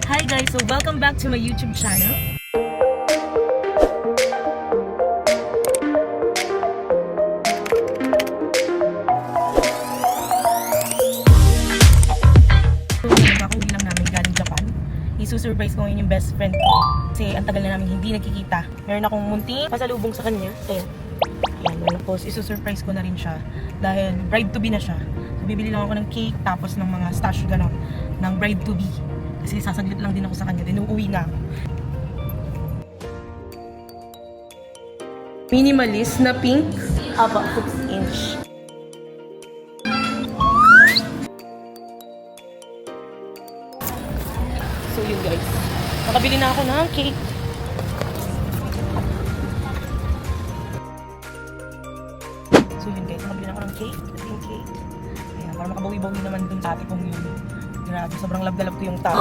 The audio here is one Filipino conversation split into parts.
Hi guys, so welcome back to my YouTube channel. So, nakauwi lang namin galing Japan. Isusurprise ko ngayon yung best friend ko. Kasi ang tagal na namin hindi nagkikita. Meron akong munting pasalubong sa kanya. Ayan. Ayan, tapos isusurprise ko na rin siya. Dahil bride-to-be na siya. So, bibili lang ako ng cake, tapos ng mga stash gano'n, ng bride-to-be. Kasi sasaglit lang din ako sa kanya, din uuwi na ako. Minimalist na pink, about 6-inch. So yun guys, nakabili na ako ng cake. So yun guys, nakabili na ako ng cake, pink cake. Ayan, para makabawi-bawi naman dun sa ate kong yun. Grabe, sobrang love ko yung tao.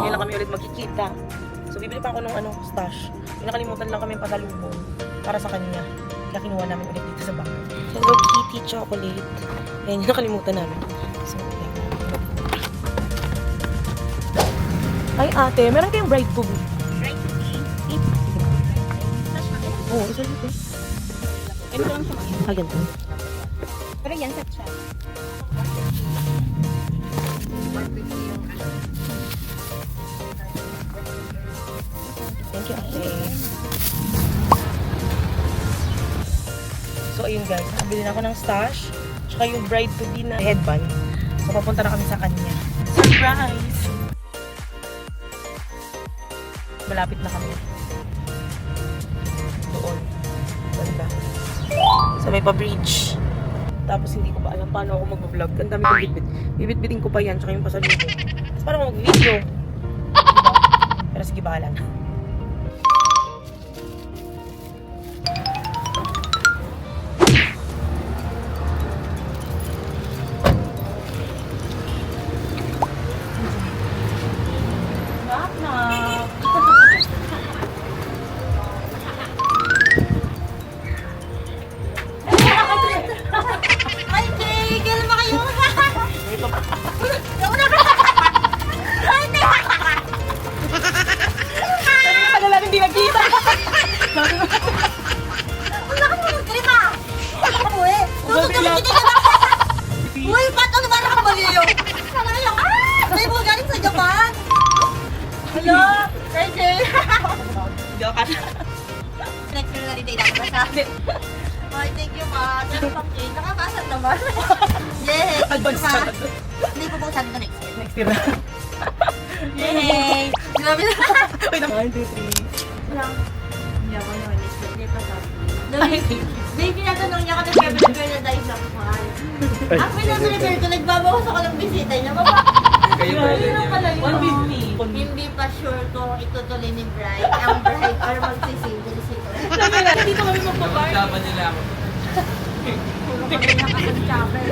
Ngayon lang kami ulit magkikita. So bibili pa ako ng stash. May nakalimutan lang kami pasalubong para sa kanya. Kaya kinuha namin ulit dito sa bahay. Hello Kitty chocolate. Ayan yung nakalimutan namin. So, okay. Ay ate, meron kayong bride-to-be. Bride-to-be? Oo, isa dito. Ganito lang siya mag-iwan. Ah, ganito. Pero yan, set siya. Thank you, ate. So, ayun guys, nakabili na ako ng stash. Tsaka yung bride-to-be na headband. So, papunta na kami sa kanya. Surprise! Malapit na kami. Doon. Banda. So, may pa-bridge. Tapos, hindi ko pa alam paano ako mag-vlog. Ang dami kong bitbit. Bibit-bitin ko pa yan, tsaka yung pasalubong. Tapos, parang mag-video. Diba? Pero sige, bahala na. Ay, Jay! Kailan ba kayo? Ay, Tagal natin hindi nagkita. ang lakas mo mag-trip ah! Ako eh! Tututulog kita na! Uy, ba't ano ba nakabaliyo? Ano na yung... May mo galing sa Japan! Hello! Hey, Jay! Joke ka. Next year na rin tayo dapat masabi. Ay, thank you ma. Pero pang-cake, nakakasal naman. Yay! Advance Ha? na. Hindi ko buksan ito next year. Next year na. Yay! Grabe na. Wait, 1, 2, 3. Lang. Hindi ako naman next year. Hindi pa sabi. Baby, natanong niya ka nag-repair na dahil sa mahal. Ang pinag-repair ko, nagbabawas ako ng bisita niya. Baba, Kayo ba yun yun? pala yun. 150. hindi pa sure kung itutuloy ni Bride, ang bride, or magsisingle sito. Sabi na, dito kami magpaparty. Laban nila ako. Puro kami nakakasyaper.